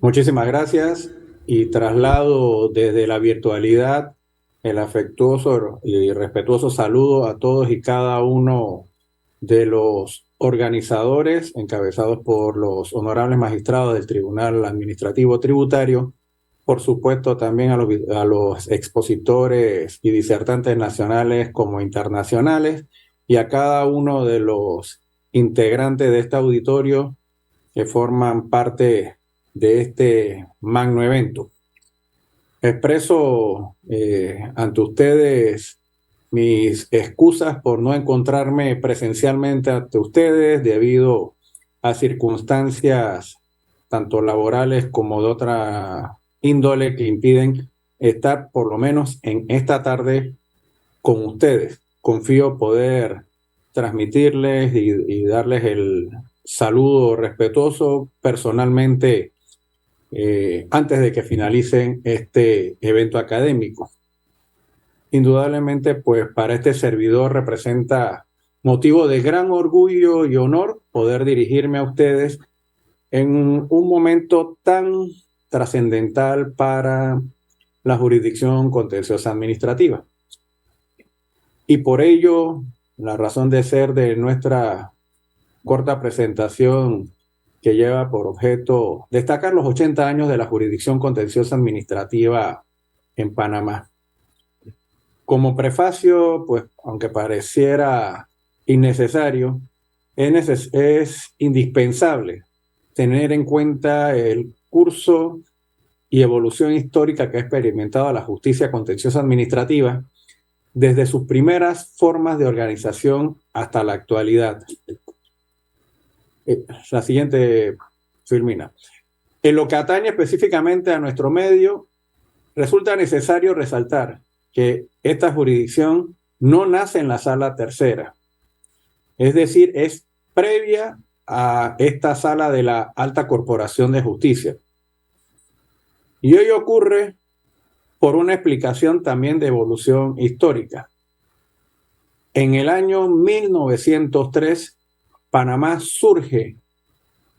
Muchísimas gracias y traslado desde la virtualidad el afectuoso y respetuoso saludo a todos y cada uno de los organizadores encabezados por los honorables magistrados del Tribunal Administrativo Tributario, por supuesto también a los expositores y disertantes nacionales como internacionales y a cada uno de los integrantes de este auditorio que forman parte de este magno evento. Expreso ante ustedes mis excusas por no encontrarme presencialmente ante ustedes debido a circunstancias tanto laborales como de otra índole que impiden estar por lo menos en esta tarde con ustedes. Confío poder transmitirles y darles el saludo respetuoso personalmente antes de que finalicen este evento académico. Indudablemente, pues para este servidor representa motivo de gran orgullo y honor poder dirigirme a ustedes en un momento tan trascendental para la jurisdicción contenciosa administrativa. Y por ello, la razón de ser de nuestra corta presentación que lleva por objeto destacar los 80 años de la jurisdicción contenciosa administrativa en Panamá. Como prefacio, pues aunque pareciera innecesario, es indispensable tener en cuenta el curso y evolución histórica que ha experimentado la justicia contenciosa administrativa desde sus primeras formas de organización hasta la actualidad. La siguiente, Filmina. En lo que atañe específicamente a nuestro medio, resulta necesario resaltar que esta jurisdicción no nace en la sala tercera, es decir, es previa a esta sala de la Alta Corporación de Justicia. Y hoy ocurre por una explicación también de evolución histórica. En el año 1903, Panamá surge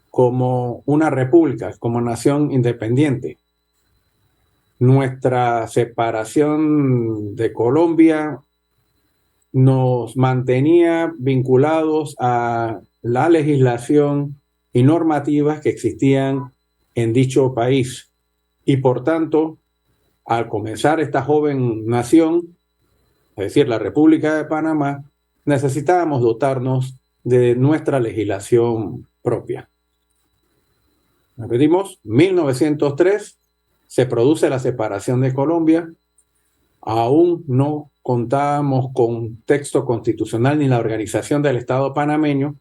como una república, como nación independiente. Nuestra separación de Colombia nos mantenía vinculados a la legislación y normativas que existían en dicho país. Y por tanto, al comenzar esta joven nación, es decir, la República de Panamá, necesitábamos dotarnos de nuestra legislación propia. Repetimos, 1903 se produce la separación de Colombia, aún no contábamos con texto constitucional ni la organización del Estado panameño,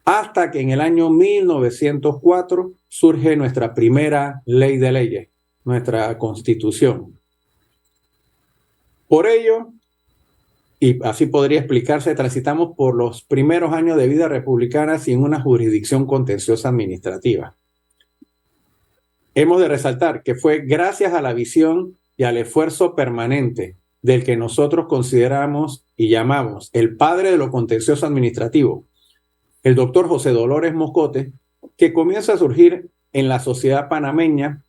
hasta que en el año 1904 surge nuestra primera ley de leyes, nuestra Constitución. Por ello, y así podría explicarse, transitamos por los primeros años de vida republicana sin una jurisdicción contenciosa administrativa. Hemos de resaltar que fue gracias a la visión y al esfuerzo permanente del que nosotros consideramos y llamamos el padre de lo contencioso administrativo, el doctor José Dolores Moscote, que comienza a surgir en la sociedad panameña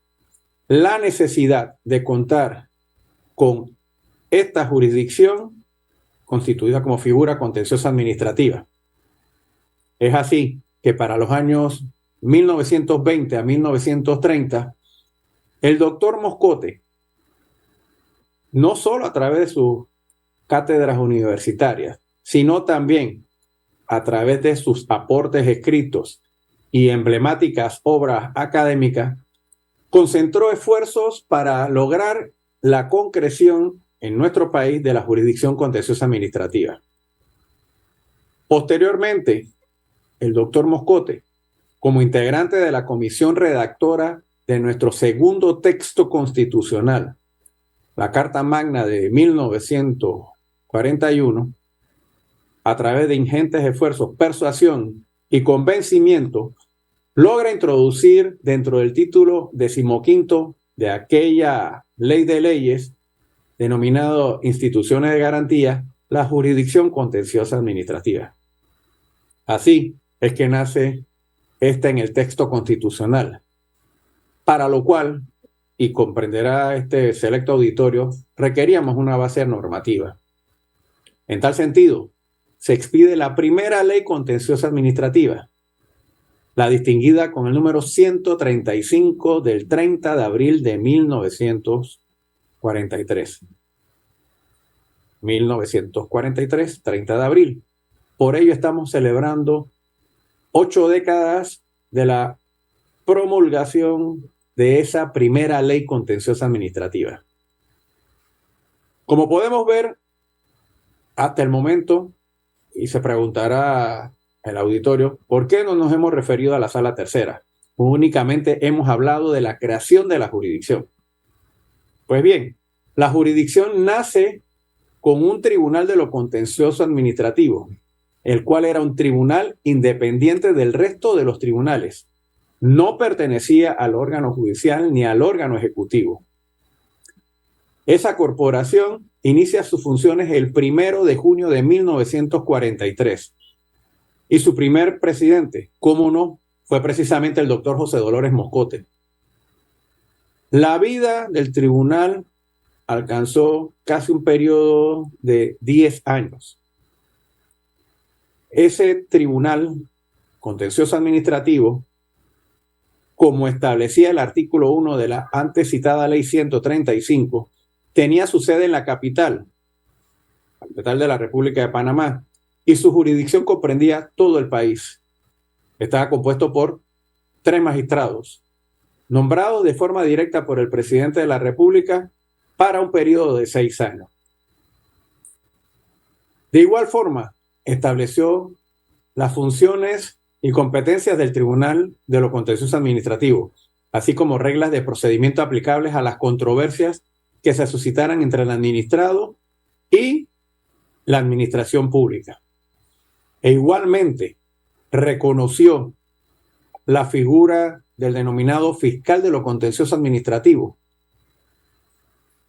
la necesidad de contar con esta jurisdicción constituida como figura contenciosa administrativa. Es así que para los años 1920 a 1930, el doctor Moscote, no solo a través de sus cátedras universitarias, sino también a través de sus aportes escritos y emblemáticas obras académicas, concentró esfuerzos para lograr la concreción en nuestro país de la jurisdicción contenciosa administrativa. Posteriormente, el doctor Moscote, como integrante de la comisión redactora de nuestro segundo texto constitucional, la Carta Magna de 1941, a través de ingentes esfuerzos, persuasión y convencimiento, logra introducir dentro del título 15º de aquella ley de leyes, denominado Instituciones de Garantía, la jurisdicción contenciosa administrativa. Así es que nace esta en el texto constitucional. para lo cual, y comprenderá este selecto auditorio, requeríamos una base normativa. En tal sentido, se expide la primera ley contenciosa administrativa, la distinguida con el número 135 del 30 de abril de 1943. 1943, 30 de abril. Por ello estamos celebrando 8 décadas de la promulgación de esa primera ley contenciosa administrativa. Como podemos ver, hasta el momento, y se preguntará el auditorio, ¿por qué no nos hemos referido a la sala tercera? Únicamente hemos hablado de la creación de la jurisdicción. Pues bien, la jurisdicción nace con un tribunal de lo contencioso administrativo, el cual era un tribunal independiente del resto de los tribunales. No pertenecía al órgano judicial ni al órgano ejecutivo. Esa corporación inicia sus funciones el 1 de junio de 1943 y su primer presidente, cómo no, fue precisamente el doctor José Dolores Moscote. La vida del tribunal alcanzó casi un periodo de 10 años. Ese tribunal contencioso administrativo, como establecía el artículo 1 de la antes citada ley 135, tenía su sede en la capital de la República de Panamá, y su jurisdicción comprendía todo el país. Estaba compuesto por 3 magistrados, nombrados de forma directa por el presidente de la República para un periodo de 6 años. De igual forma, estableció las funciones y competencias del Tribunal de lo Contencioso Administrativo, así como reglas de procedimiento aplicables a las controversias que se suscitaran entre el administrado y la administración pública. E igualmente reconoció la figura del denominado fiscal de lo contencioso administrativo,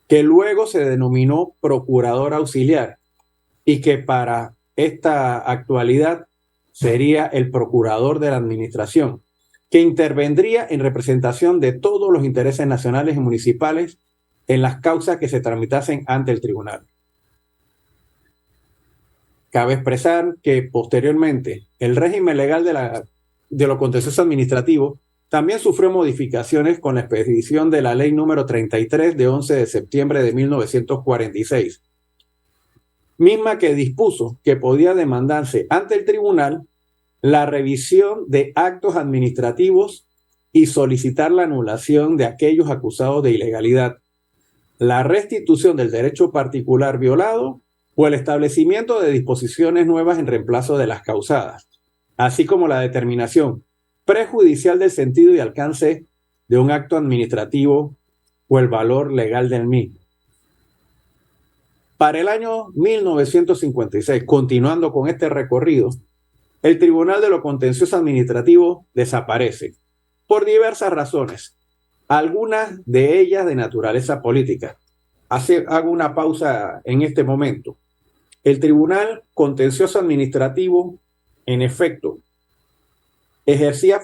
que luego se denominó procurador auxiliar y que para esta actualidad sería el procurador de la administración, que intervendría en representación de todos los intereses nacionales y municipales en las causas que se tramitasen ante el tribunal. Cabe expresar que posteriormente el régimen legal de lo contencioso administrativo también sufrió modificaciones con la expedición de la ley número 33 de 11 de septiembre de 1946, misma que dispuso que podía demandarse ante el tribunal la revisión de actos administrativos y solicitar la anulación de aquellos acusados de ilegalidad, la restitución del derecho particular violado o el establecimiento de disposiciones nuevas en reemplazo de las causadas, así como la determinación prejudicial del sentido y alcance de un acto administrativo o el valor legal del mismo. Para el año 1956, continuando con este recorrido, el Tribunal de lo Contencioso Administrativo desaparece por diversas razones, algunas de ellas de naturaleza política. Hago una pausa en este momento. El Tribunal Contencioso Administrativo, en efecto, ejercía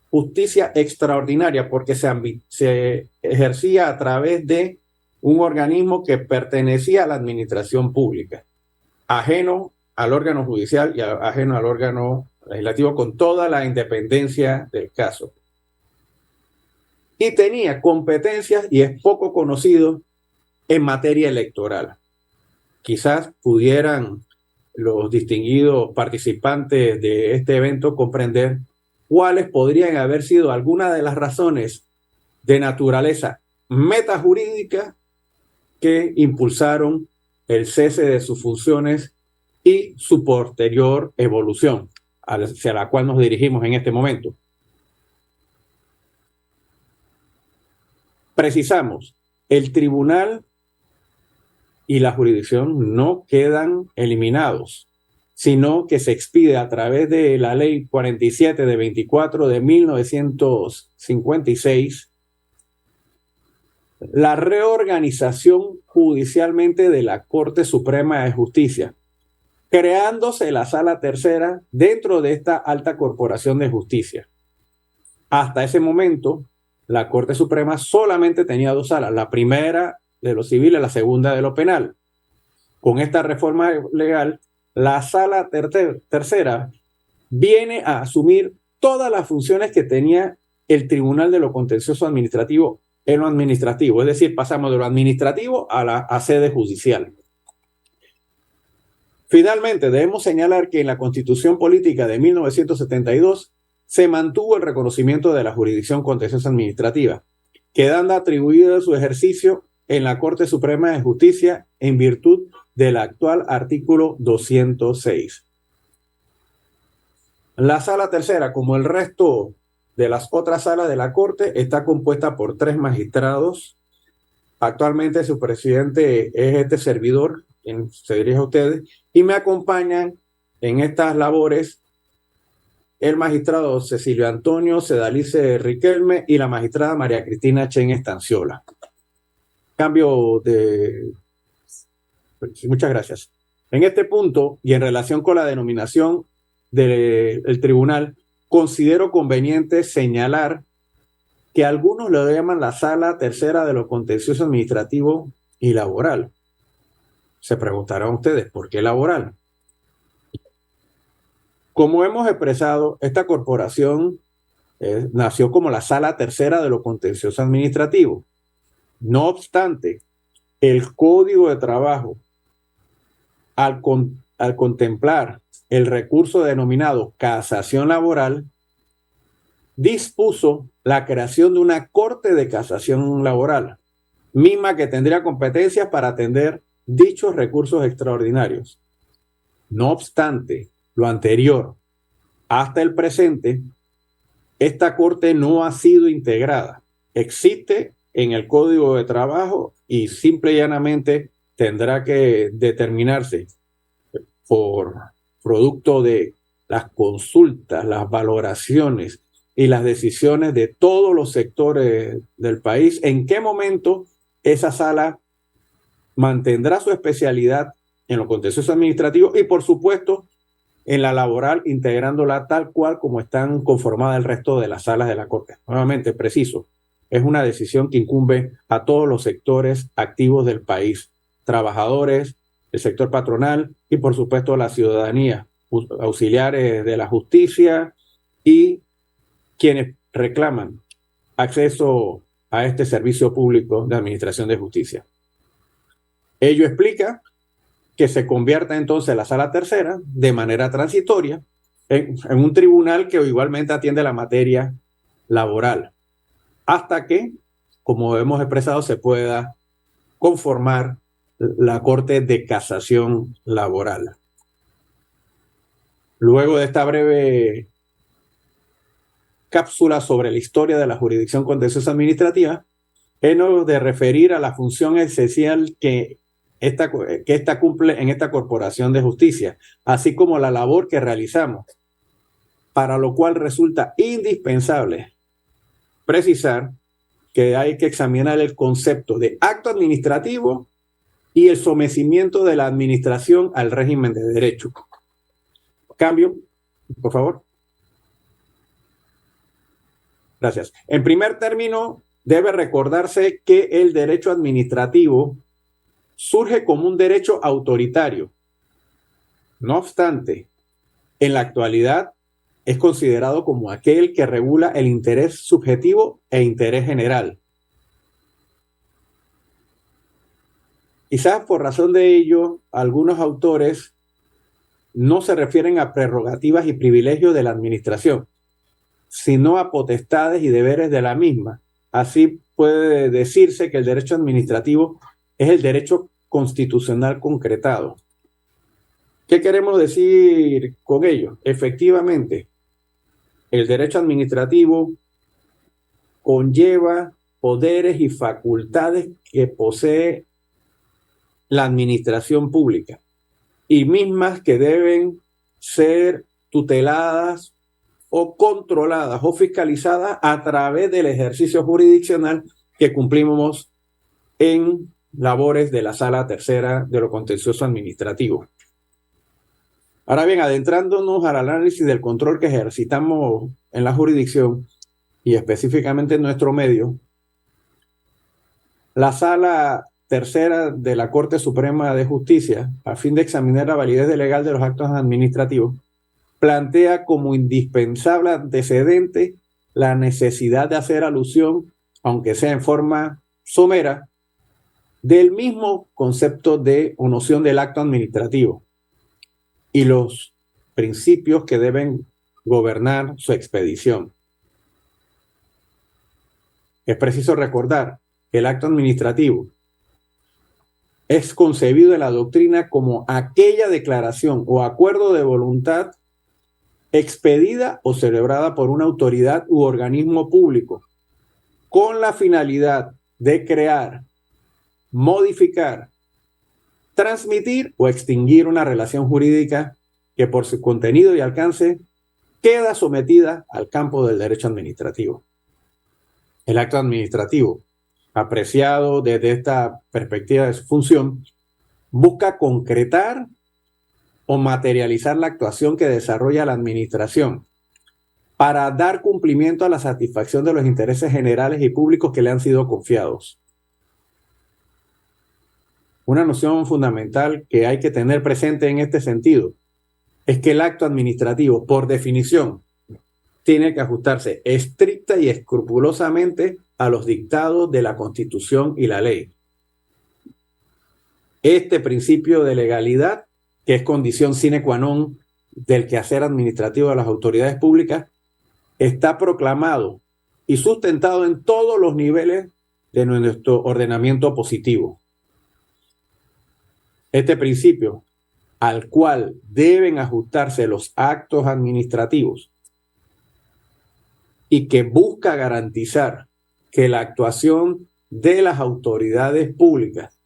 justicia extraordinaria porque se ejercía a través de un organismo que pertenecía a la administración pública, ajeno al órgano judicial y ajeno al órgano legislativo, con toda la independencia del caso. Y tenía competencias, y es poco conocido, en materia electoral. Quizás pudieran los distinguidos participantes de este evento comprender cuáles podrían haber sido algunas de las razones de naturaleza metajurídica que impulsaron el cese de sus funciones y su posterior evolución, hacia la cual nos dirigimos en este momento. Precisamos, el tribunal y la jurisdicción no quedan eliminados, sino que se expide a través de la ley 47 de 24 de 1956 la reorganización judicialmente de la Corte Suprema de Justicia, creándose la Sala Tercera dentro de esta alta corporación de justicia. Hasta ese momento, la Corte Suprema solamente tenía dos salas, la primera de lo civil y la segunda de lo penal. Con esta reforma legal, la sala tercera viene a asumir todas las funciones que tenía el Tribunal de lo Contencioso Administrativo en lo administrativo, es decir, pasamos de lo administrativo a sede judicial. Finalmente, debemos señalar que en la Constitución Política de 1972 se mantuvo el reconocimiento de la jurisdicción contenciosa administrativa, quedando atribuido su ejercicio en la Corte Suprema de Justicia en virtud del actual artículo 206. La sala tercera, como el resto de las otras salas de la Corte, está compuesta por 3 magistrados. Actualmente su presidente es este servidor, quien se dirige a ustedes, y me acompañan en estas labores el magistrado Cecilio Antonio Sedalice Riquelme y la magistrada María Cristina Chen Estanciola. Cambio de... Muchas gracias. En este punto, y en relación con la denominación del tribunal, considero conveniente señalar que algunos lo llaman la sala tercera de lo contencioso administrativo y laboral. Se preguntarán ustedes, ¿por qué laboral? Como hemos expresado, esta corporación nació como la sala tercera de lo contencioso administrativo. No obstante, el Código de Trabajo, al contemplar el recurso denominado casación laboral, dispuso la creación de una Corte de Casación Laboral, misma que tendría competencias para atender dichos recursos extraordinarios. No obstante lo anterior, hasta el presente, esta Corte no ha sido integrada. Existe en el Código de Trabajo y simple y llanamente tendrá que determinarse por producto de las consultas, las valoraciones y las decisiones de todos los sectores del país, en qué momento esa sala mantendrá su especialidad en lo contencioso administrativo y, por supuesto, en la laboral, integrándola tal cual como están conformadas el resto de las salas de la Corte. Nuevamente, preciso, es una decisión que incumbe a todos los sectores activos del país, trabajadores, el sector patronal y, por supuesto, la ciudadanía, auxiliares de la justicia y quienes reclaman acceso a este servicio público de administración de justicia. Ello explica que se convierta entonces la sala tercera de manera transitoria en un tribunal que igualmente atiende la materia laboral, hasta que, como hemos expresado, se pueda conformar la Corte de Casación Laboral. Luego de esta breve cápsula sobre la historia de la jurisdicción contenciosa administrativa, hemos de referir a la función esencial que esta cumple en esta corporación de justicia, así como la labor que realizamos, para lo cual resulta indispensable precisar que hay que examinar el concepto de acto administrativo y el sometimiento de la administración al régimen de derecho. Cambio, por favor. Gracias. En primer término, debe recordarse que el derecho administrativo surge como un derecho autoritario. No obstante, en la actualidad es considerado como aquel que regula el interés subjetivo e interés general. Quizás por razón de ello, algunos autores no se refieren a prerrogativas y privilegios de la administración, sino a potestades y deberes de la misma. Así puede decirse que el derecho administrativo es el derecho constitucional concretado. ¿Qué queremos decir con ello? Efectivamente, el derecho administrativo conlleva poderes y facultades que posee la administración pública y mismas que deben ser tuteladas o controladas o fiscalizadas a través del ejercicio jurisdiccional que cumplimos en labores de la sala tercera de lo contencioso administrativo. Ahora bien, adentrándonos al análisis del control que ejercitamos en la jurisdicción, y específicamente en nuestro medio, la Sala Tercera de la Corte Suprema de Justicia, a fin de examinar la validez legal de los actos administrativos, plantea como indispensable antecedente la necesidad de hacer alusión, aunque sea en forma somera, del mismo concepto de o noción del acto administrativo y los principios que deben gobernar su expedición. Es preciso recordar que el acto administrativo es concebido en la doctrina como aquella declaración o acuerdo de voluntad expedida o celebrada por una autoridad u organismo público con la finalidad de crear, modificar, transmitir o extinguir una relación jurídica que por su contenido y alcance queda sometida al campo del derecho administrativo. El acto administrativo, apreciado desde esta perspectiva de su función, busca concretar o materializar la actuación que desarrolla la administración para dar cumplimiento a la satisfacción de los intereses generales y públicos que le han sido confiados. Una noción fundamental que hay que tener presente en este sentido es que el acto administrativo, por definición, tiene que ajustarse estricta y escrupulosamente a los dictados de la Constitución y la ley. Este principio de legalidad, que es condición sine qua non del quehacer administrativo de las autoridades públicas, está proclamado y sustentado en todos los niveles de nuestro ordenamiento positivo. Este principio, al cual deben ajustarse los actos administrativos y que busca garantizar que la actuación de las autoridades públicas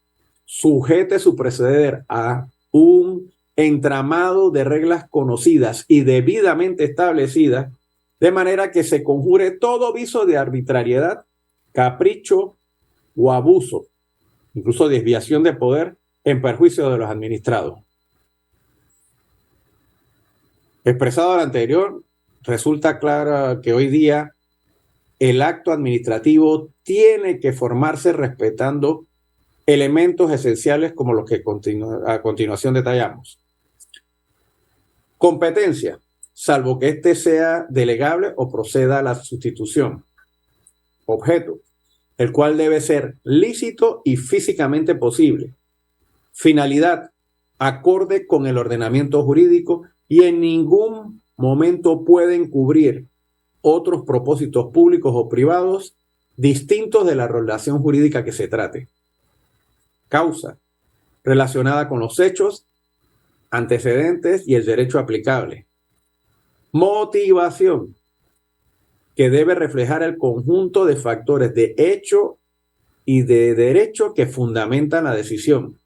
sujete su proceder a un entramado de reglas conocidas y debidamente establecidas, de manera que se conjure todo viso de arbitrariedad, capricho o abuso, incluso desviación de poder en perjuicio de los administrados. Expresado lo anterior, resulta claro que hoy día el acto administrativo tiene que formarse respetando elementos esenciales como los que a continuación detallamos. Competencia, salvo que éste sea delegable o proceda a la sustitución. Objeto, el cual debe ser lícito y físicamente posible. Finalidad, acorde con el ordenamiento jurídico y en ningún momento pueden cubrir otros propósitos públicos o privados distintos de la relación jurídica que se trate. Causa, relacionada con los hechos, antecedentes y el derecho aplicable. Motivación, que debe reflejar el conjunto de factores de hecho y de derecho que fundamentan la decisión.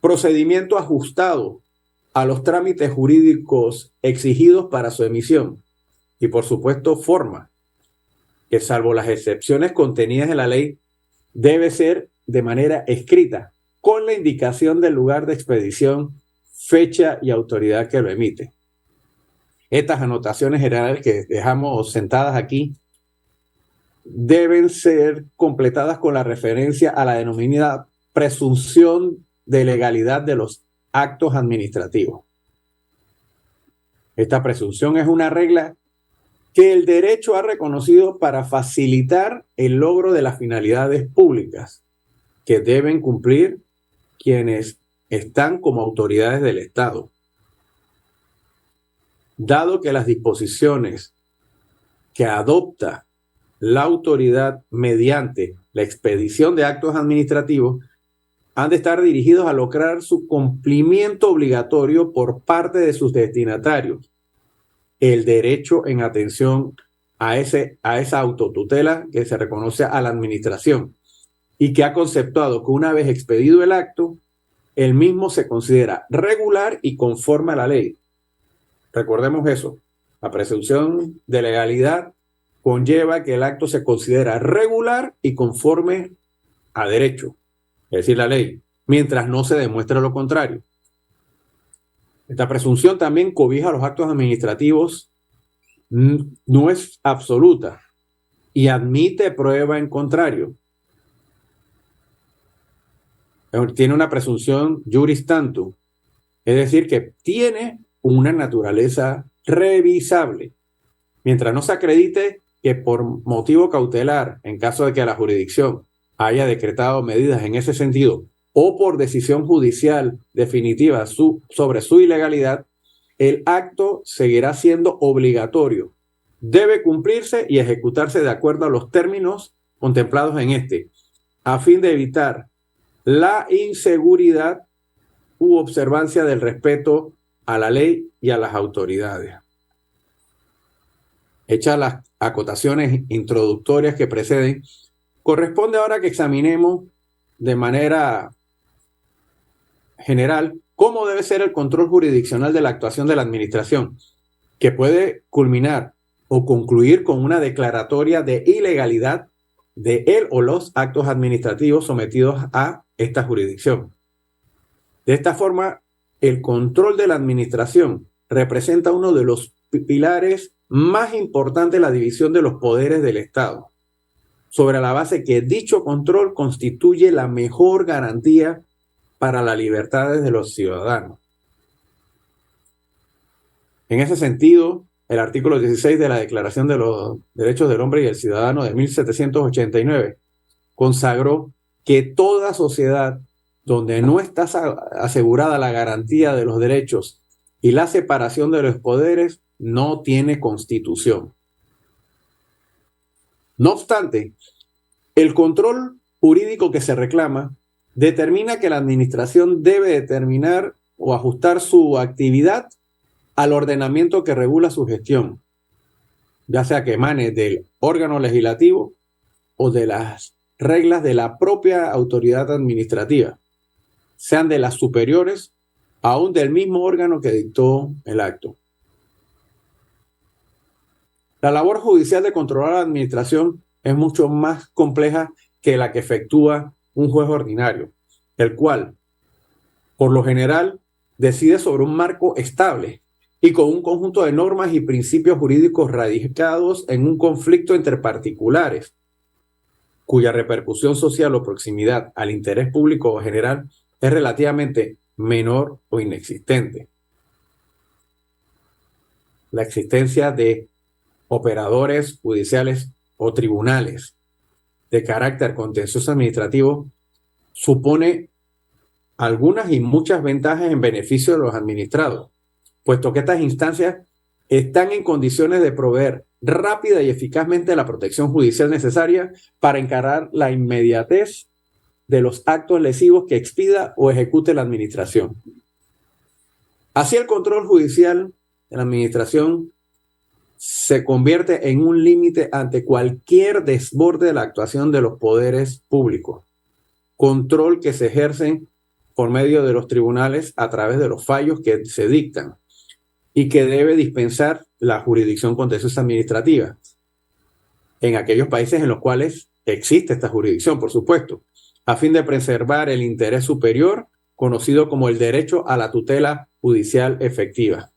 Procedimiento ajustado a los trámites jurídicos exigidos para su emisión. Y por supuesto, forma, que salvo las excepciones contenidas en la ley, debe ser de manera escrita, con la indicación del lugar de expedición, fecha y autoridad que lo emite. Estas anotaciones generales que dejamos sentadas aquí deben ser completadas con la referencia a la denominada presunción de legalidad de los actos administrativos. Esta presunción es una regla que el derecho ha reconocido para facilitar el logro de las finalidades públicas que deben cumplir quienes están como autoridades del Estado. Dado que las disposiciones que adopta la autoridad mediante la expedición de actos administrativos han de estar dirigidos a lograr su cumplimiento obligatorio por parte de sus destinatarios, el derecho en atención a esa autotutela que se reconoce a la administración y que ha conceptuado que una vez expedido el acto, el mismo se considera regular y conforme a la ley. Recordemos eso, la presunción de legalidad conlleva que el acto se considera regular y conforme a derecho, es decir, la ley, mientras no se demuestre lo contrario. Esta presunción también cobija los actos administrativos no es absoluta y admite prueba en contrario. Tiene una presunción juris tantum, es decir, que tiene una naturaleza revisable. Mientras no se acredite que por motivo cautelar, en caso de que la jurisdicción haya decretado medidas en ese sentido, o por decisión judicial definitiva sobre su ilegalidad, el acto seguirá siendo obligatorio. Debe cumplirse y ejecutarse de acuerdo a los términos contemplados en este, a fin de evitar la inseguridad u observancia del respeto a la ley y a las autoridades. Hechas las acotaciones introductorias que preceden, corresponde ahora que examinemos de manera general cómo debe ser el control jurisdiccional de la actuación de la administración, que puede culminar o concluir con una declaratoria de ilegalidad de él o los actos administrativos sometidos a esta jurisdicción. De esta forma, el control de la administración representa uno de los pilares más importantes de la división de los poderes del Estado, sobre la base que dicho control constituye la mejor garantía para las libertades de los ciudadanos. En ese sentido, el artículo 16 de la Declaración de los Derechos del Hombre y el Ciudadano de 1789 consagró que toda sociedad donde no está asegurada la garantía de los derechos y la separación de los poderes no tiene constitución. No obstante, el control jurídico que se reclama determina que la administración debe determinar o ajustar su actividad al ordenamiento que regula su gestión, ya sea que emane del órgano legislativo o de las reglas de la propia autoridad administrativa, sean de las superiores, aún del mismo órgano que dictó el acto. La labor judicial de controlar la administración es mucho más compleja que la que efectúa un juez ordinario, el cual, por lo general, decide sobre un marco estable y con un conjunto de normas y principios jurídicos radicados en un conflicto entre particulares, cuya repercusión social o proximidad al interés público o general es relativamente menor o inexistente. La existencia de operadores judiciales o tribunales de carácter contencioso administrativo supone algunas y muchas ventajas en beneficio de los administrados, puesto que estas instancias están en condiciones de proveer rápida y eficazmente la protección judicial necesaria para encarar la inmediatez de los actos lesivos que expida o ejecute la administración. Así, el control judicial de la administración se convierte en un límite ante cualquier desborde de la actuación de los poderes públicos, control que se ejercen por medio de los tribunales a través de los fallos que se dictan y que debe dispensar la jurisdicción contenciosa administrativa en aquellos países en los cuales existe esta jurisdicción, por supuesto, a fin de preservar el interés superior conocido como el derecho a la tutela judicial efectiva.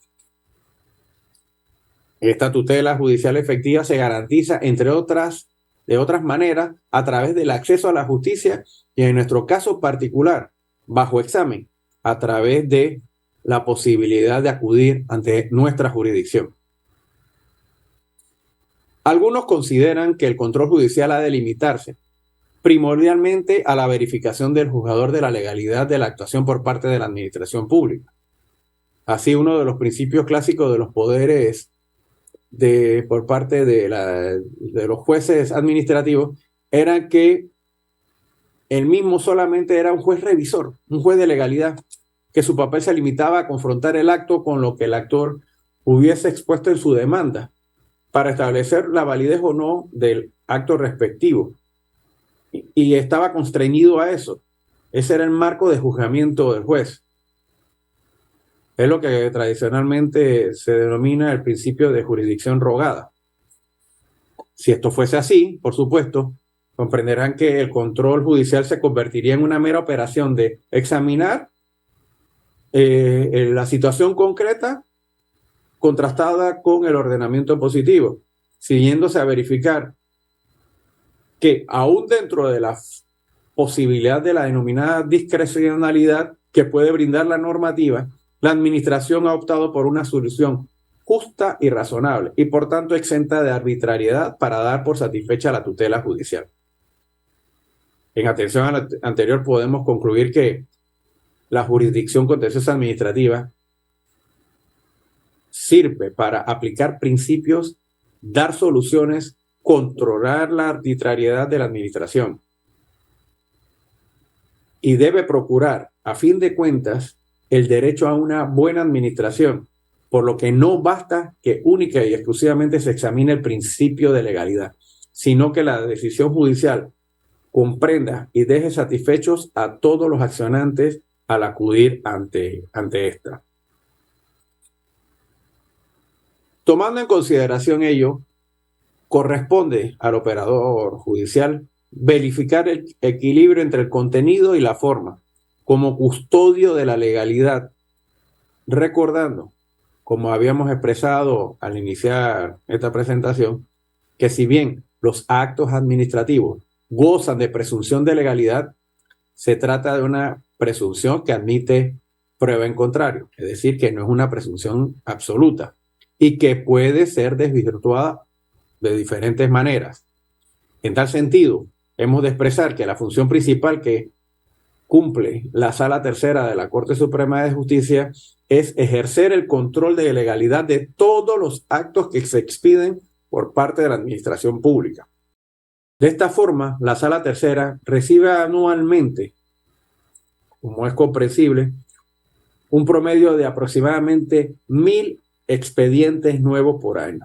Esta tutela judicial efectiva se garantiza, entre otras, de otras maneras, a través del acceso a la justicia y, en nuestro caso particular, bajo examen, a través de la posibilidad de acudir ante nuestra jurisdicción. Algunos consideran que el control judicial ha de limitarse primordialmente a la verificación del juzgador de la legalidad de la actuación por parte de la administración pública. Así, uno de los principios clásicos de los poderes por parte de los jueces administrativos era que el mismo solamente era un juez revisor, un juez de legalidad, que su papel se limitaba a confrontar el acto con lo que el actor hubiese expuesto en su demanda para establecer la validez o no del acto respectivo. Y estaba constreñido a eso. Ese era el marco de juzgamiento del juez. Es lo que tradicionalmente se denomina el principio de jurisdicción rogada. Si esto fuese así, por supuesto, comprenderán que el control judicial se convertiría en una mera operación de examinar la situación concreta contrastada con el ordenamiento positivo, siguiéndose a verificar que aún dentro de la posibilidad de la denominada discrecionalidad que puede brindar la normativa, la administración ha optado por una solución justa y razonable y por tanto exenta de arbitrariedad para dar por satisfecha la tutela judicial. En atención a lo anterior podemos concluir que la jurisdicción contenciosa administrativa sirve para aplicar principios, dar soluciones, controlar la arbitrariedad de la administración y debe procurar, a fin de cuentas, el derecho a una buena administración, por lo que no basta que única y exclusivamente se examine el principio de legalidad, sino que la decisión judicial comprenda y deje satisfechos a todos los accionantes al acudir ante esta. Tomando en consideración ello, corresponde al operador judicial verificar el equilibrio entre el contenido y la forma como custodio de la legalidad, recordando, como habíamos expresado al iniciar esta presentación, que si bien los actos administrativos gozan de presunción de legalidad, se trata de una presunción que admite prueba en contrario, es decir, que no es una presunción absoluta y que puede ser desvirtuada de diferentes maneras. En tal sentido, hemos de expresar que la función principal que cumple la Sala Tercera de la Corte Suprema de Justicia es ejercer el control de legalidad de todos los actos que se expiden por parte de la administración pública. De esta forma, la Sala Tercera recibe anualmente, como es comprensible, un promedio de aproximadamente 1.000 expedientes nuevos por año.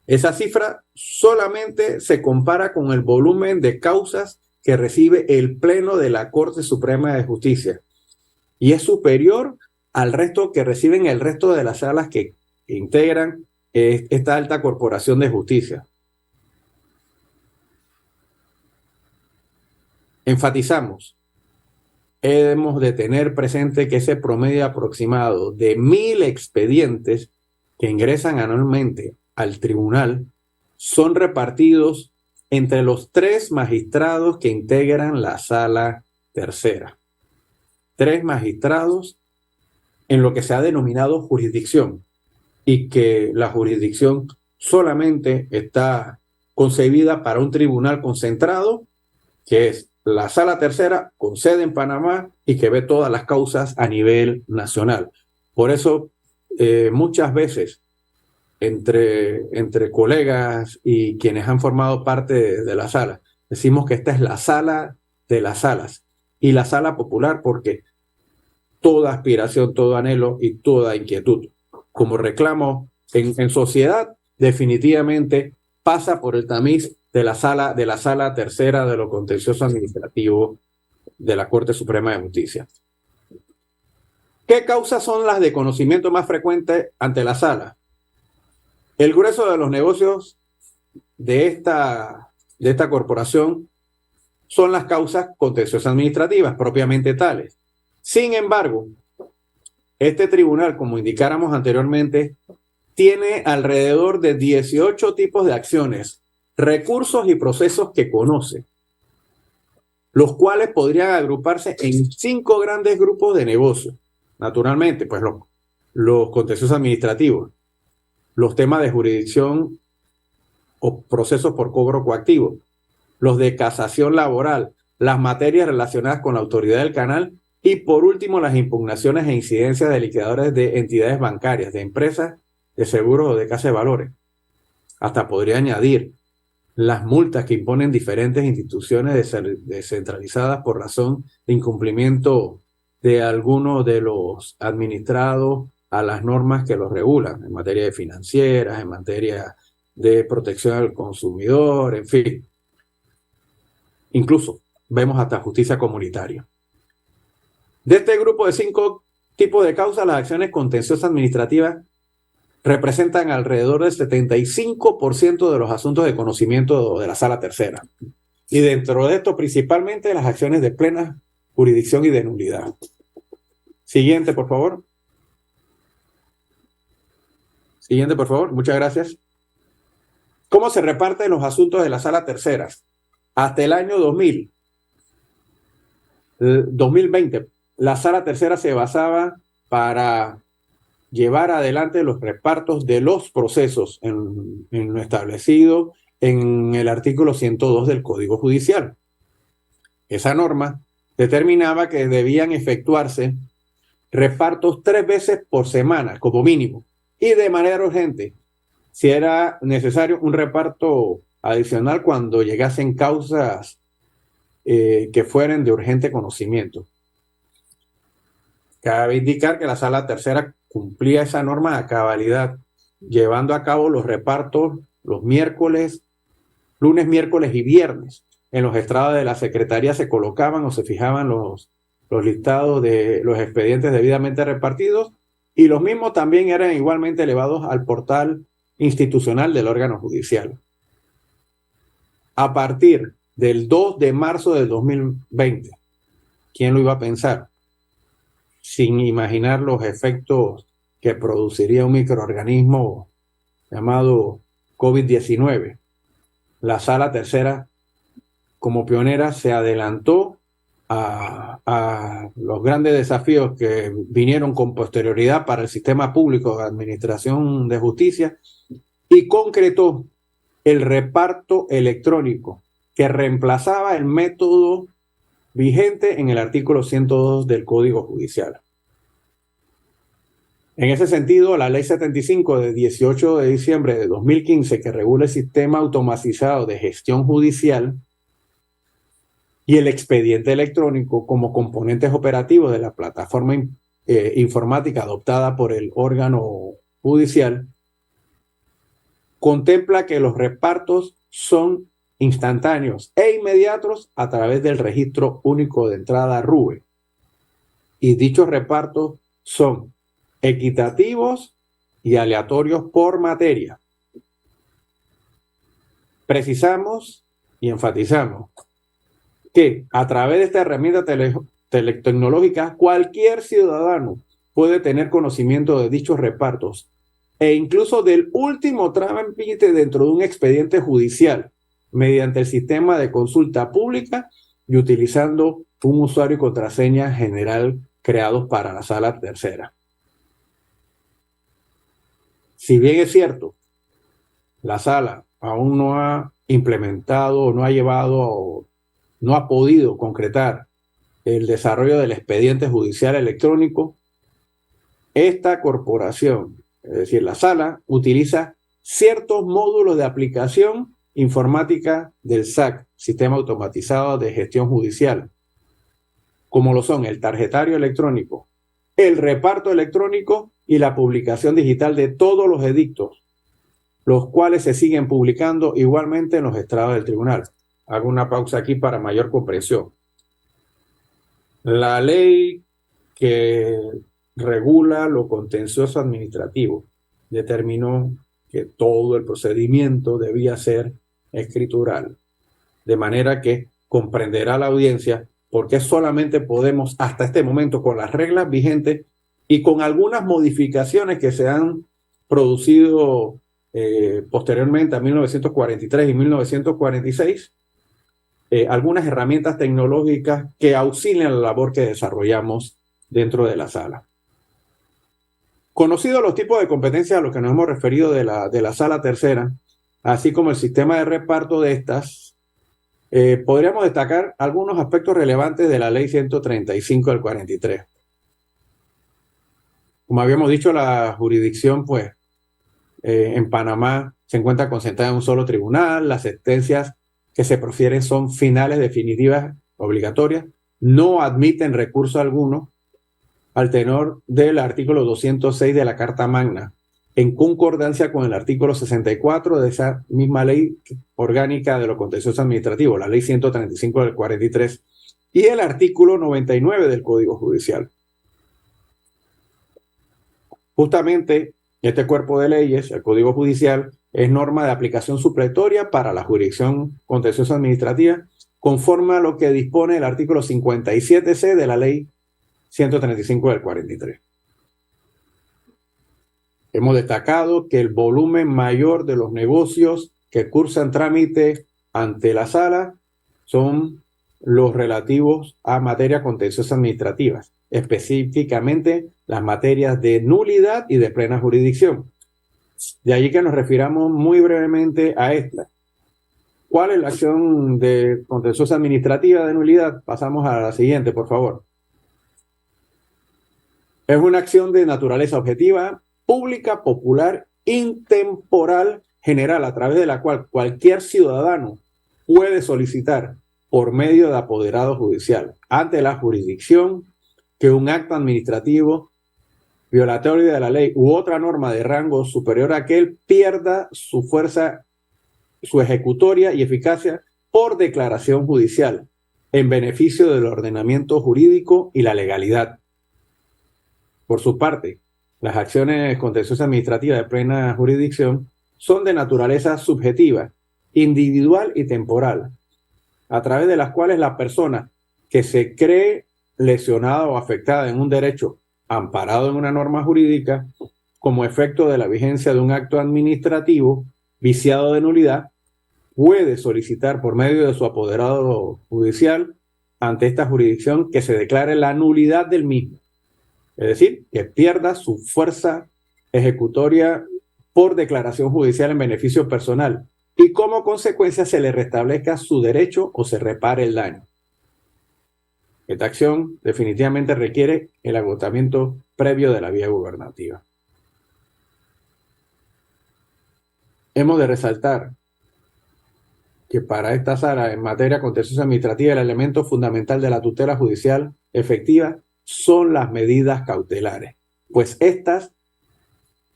Esa cifra solamente se compara con el volumen de causas que recibe el Pleno de la Corte Suprema de Justicia y es superior al resto que reciben el resto de las salas que integran esta alta corporación de justicia. Enfatizamos, hemos de tener presente que ese promedio aproximado de 1.000 expedientes que ingresan anualmente al tribunal son repartidos entre los 3 magistrados que integran la Sala Tercera. 3 magistrados en lo que se ha denominado jurisdicción y que la jurisdicción solamente está concebida para un tribunal concentrado, que es la Sala Tercera con sede en Panamá y que ve todas las causas a nivel nacional. Por eso, muchas veces, entre colegas y quienes han formado parte de la sala, decimos que esta es la sala de las salas y la sala popular porque toda aspiración, todo anhelo y toda inquietud como reclamo en sociedad definitivamente pasa por el tamiz de la Sala Tercera de lo Contencioso Administrativo de la Corte Suprema de Justicia. ¿Qué causas son las de conocimiento más frecuentes ante la sala? El grueso de los negocios de esta corporación son las causas contenciosas administrativas propiamente tales. Sin embargo, este tribunal, como indicáramos anteriormente, tiene alrededor de 18 tipos de acciones, recursos y procesos que conoce, los cuales podrían agruparse en 5 grandes grupos de negocios. Naturalmente, pues los contenciosos administrativos, los temas de jurisdicción o procesos por cobro coactivo, los de casación laboral, las materias relacionadas con la autoridad del canal y por último las impugnaciones e incidencias de liquidadores de entidades bancarias, de empresas, de seguros o de casas de valores. Hasta podría añadir las multas que imponen diferentes instituciones descentralizadas por razón de incumplimiento de algunos de los administrados a las normas que los regulan, en materia de financieras, en materia de protección al consumidor, en fin. Incluso vemos hasta justicia comunitaria. De este grupo de 5 tipos de causas, las acciones contenciosas administrativas representan alrededor del 75% de los asuntos de conocimiento de la Sala Tercera. Y dentro de esto, principalmente las acciones de plena jurisdicción y de nulidad. Siguiente, por favor. Siguiente, por favor. Muchas gracias. ¿Cómo se reparten los asuntos de la sala tercera? Hasta el año 2020, la sala tercera se basaba para llevar adelante los repartos de los procesos en lo establecido en el artículo 102 del Código Judicial. Esa norma determinaba que debían efectuarse repartos 3 veces por semana, como mínimo, y de manera urgente, si era necesario un reparto adicional cuando llegasen causas que fueran de urgente conocimiento. Cabe indicar que la sala tercera cumplía esa norma a cabalidad, llevando a cabo los repartos los miércoles, lunes, miércoles y viernes. En los estrados de la Secretaría se colocaban o se fijaban los listados de los expedientes debidamente repartidos, y los mismos también eran igualmente elevados al portal institucional del órgano judicial. A partir del 2 de marzo del 2020, ¿quién lo iba a pensar? Sin imaginar los efectos que produciría un microorganismo llamado COVID-19. La sala tercera, como pionera, se adelantó a los grandes desafíos que vinieron con posterioridad para el sistema público de administración de justicia y concretó el reparto electrónico que reemplazaba el método vigente en el artículo 102 del Código Judicial. En ese sentido, la Ley 75 de 18 de diciembre de 2015, que regula el sistema automatizado de gestión judicial y el expediente electrónico como componentes operativos de la plataforma informática adoptada por el órgano judicial, contempla que los repartos son instantáneos e inmediatos a través del Registro Único de Entrada RUE. Y dichos repartos son equitativos y aleatorios por materia. Precisamos y enfatizamos que a través de esta herramienta tecnológica cualquier ciudadano puede tener conocimiento de dichos repartos e incluso del último trámite dentro de un expediente judicial mediante el sistema de consulta pública y utilizando un usuario y contraseña general creados para la sala tercera. Si bien es cierto, la sala aún no ha implementado, no ha llevado, no ha podido concretar el desarrollo del expediente judicial electrónico, esta corporación, es decir, la sala, utiliza ciertos módulos de aplicación informática del SAC, Sistema Automatizado de Gestión Judicial, como lo son el tarjetario electrónico, el reparto electrónico y la publicación digital de todos los edictos, los cuales se siguen publicando igualmente en los estrados del tribunal. Hago una pausa aquí para mayor comprensión. La ley que regula lo contencioso administrativo determinó que todo el procedimiento debía ser escritural, de manera que comprenderá la audiencia por qué solamente podemos hasta este momento, con las reglas vigentes y con algunas modificaciones que se han producido posteriormente a 1943 y 1946, algunas herramientas tecnológicas que auxilian la labor que desarrollamos dentro de la sala. Conocidos los tipos de competencias a los que nos hemos referido de la sala tercera, así como el sistema de reparto de estas, podríamos destacar algunos aspectos relevantes de la Ley 135 del 43. Como habíamos dicho, la jurisdicción, pues, en Panamá se encuentra concentrada en un solo tribunal, las sentencias que se profieren son finales, definitivas, obligatorias, no admiten recurso alguno, al tenor del artículo 206 de la Carta Magna, en concordancia con el artículo 64 de esa misma ley orgánica de lo contencioso administrativo, la Ley 135 del 43, y el artículo 99 del Código Judicial. Justamente este cuerpo de leyes, el Código Judicial, es norma de aplicación supletoria para la jurisdicción contenciosa administrativa, conforme a lo que dispone el artículo 57C de la Ley 135 del 43. Hemos destacado que el volumen mayor de los negocios que cursan trámite ante la sala son los relativos a materias contenciosas administrativas, específicamente las materias de nulidad y de plena jurisdicción. De allí que nos refiramos muy brevemente a esta. ¿Cuál es la acción de contenciosa administrativa de nulidad? Pasamos a la siguiente, por favor. Es una acción de naturaleza objetiva, pública, popular, intemporal, general, a través de la cual cualquier ciudadano puede solicitar por medio de apoderado judicial ante la jurisdicción que un acto administrativo violatorio de la ley u otra norma de rango superior a aquel pierda su fuerza, su ejecutoria y eficacia por declaración judicial en beneficio del ordenamiento jurídico y la legalidad. Por su parte, las acciones contenciosas administrativas de plena jurisdicción son de naturaleza subjetiva, individual y temporal, a través de las cuales la persona que se cree lesionada o afectada en un derecho amparado en una norma jurídica, como efecto de la vigencia de un acto administrativo viciado de nulidad, puede solicitar por medio de su apoderado judicial ante esta jurisdicción que se declare la nulidad del mismo. Es decir, que pierda su fuerza ejecutoria por declaración judicial en beneficio personal y como consecuencia se le restablezca su derecho o se repare el daño. Esta acción definitivamente requiere el agotamiento previo de la vía gubernativa. Hemos de resaltar que para esta sala en materia contenciosa administrativa el elemento fundamental de la tutela judicial efectiva son las medidas cautelares, pues estas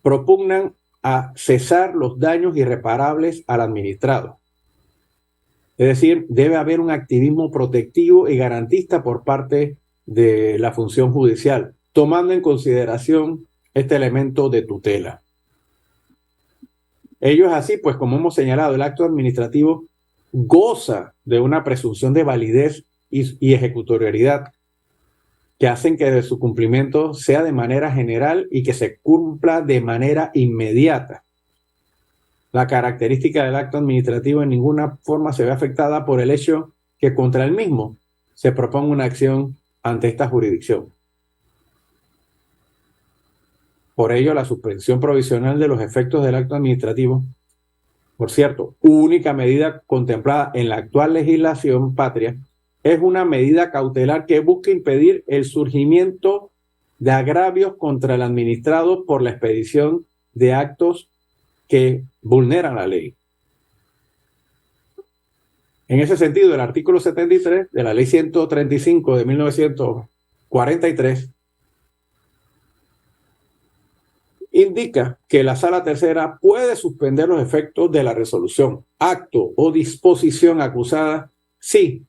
propugnan a cesar los daños irreparables al administrado. Es decir, debe haber un activismo protectivo y garantista por parte de la función judicial, tomando en consideración este elemento de tutela. Ello es así, pues como hemos señalado, el acto administrativo goza de una presunción de validez y ejecutorialidad que hacen que de su cumplimiento sea de manera general y que se cumpla de manera inmediata. La característica del acto administrativo en ninguna forma se ve afectada por el hecho que contra el mismo se proponga una acción ante esta jurisdicción. Por ello, la suspensión provisional de los efectos del acto administrativo, por cierto, única medida contemplada en la actual legislación patria, es una medida cautelar que busca impedir el surgimiento de agravios contra el administrado por la expedición de actos que vulneran la ley. En ese sentido, el artículo 73 de la Ley 135 de 1943 indica que la Sala Tercera puede suspender los efectos de la resolución, acto o disposición acusada si,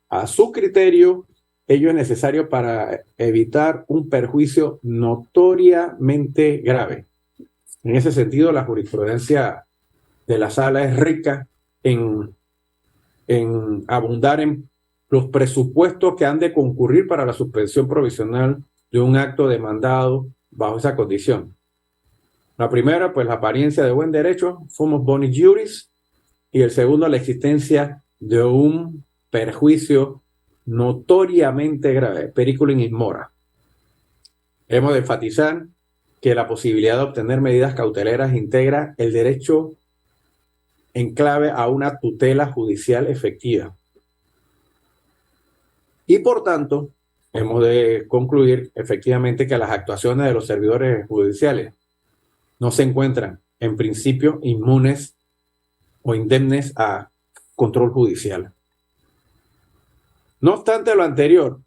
a su criterio, ello es necesario para evitar un perjuicio notoriamente grave. En ese sentido, la jurisprudencia de la Sala es rica en abundar en los presupuestos que han de concurrir para la suspensión provisional de un acto demandado bajo esa condición. La primera, pues la apariencia de buen derecho, fumus boni juris, y el segundo, la existencia de un perjuicio notoriamente grave, periculum in mora. Hemos de enfatizar que la posibilidad de obtener medidas cautelares integra el derecho en clave a una tutela judicial efectiva. Y por tanto, hemos de concluir efectivamente que las actuaciones de los servidores judiciales no se encuentran en principio inmunes o indemnes a control judicial. No obstante lo anterior,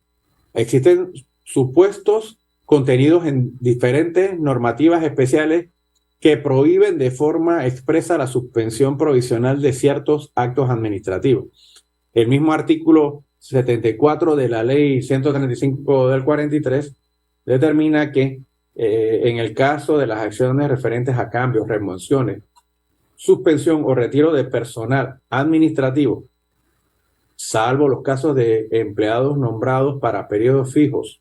existen supuestos contenidos en diferentes normativas especiales que prohíben de forma expresa la suspensión provisional de ciertos actos administrativos. El mismo artículo 74 de la Ley 135 del 43 determina que en el caso de las acciones referentes a cambios, remociones, suspensión o retiro de personal administrativo, salvo los casos de empleados nombrados para periodos fijos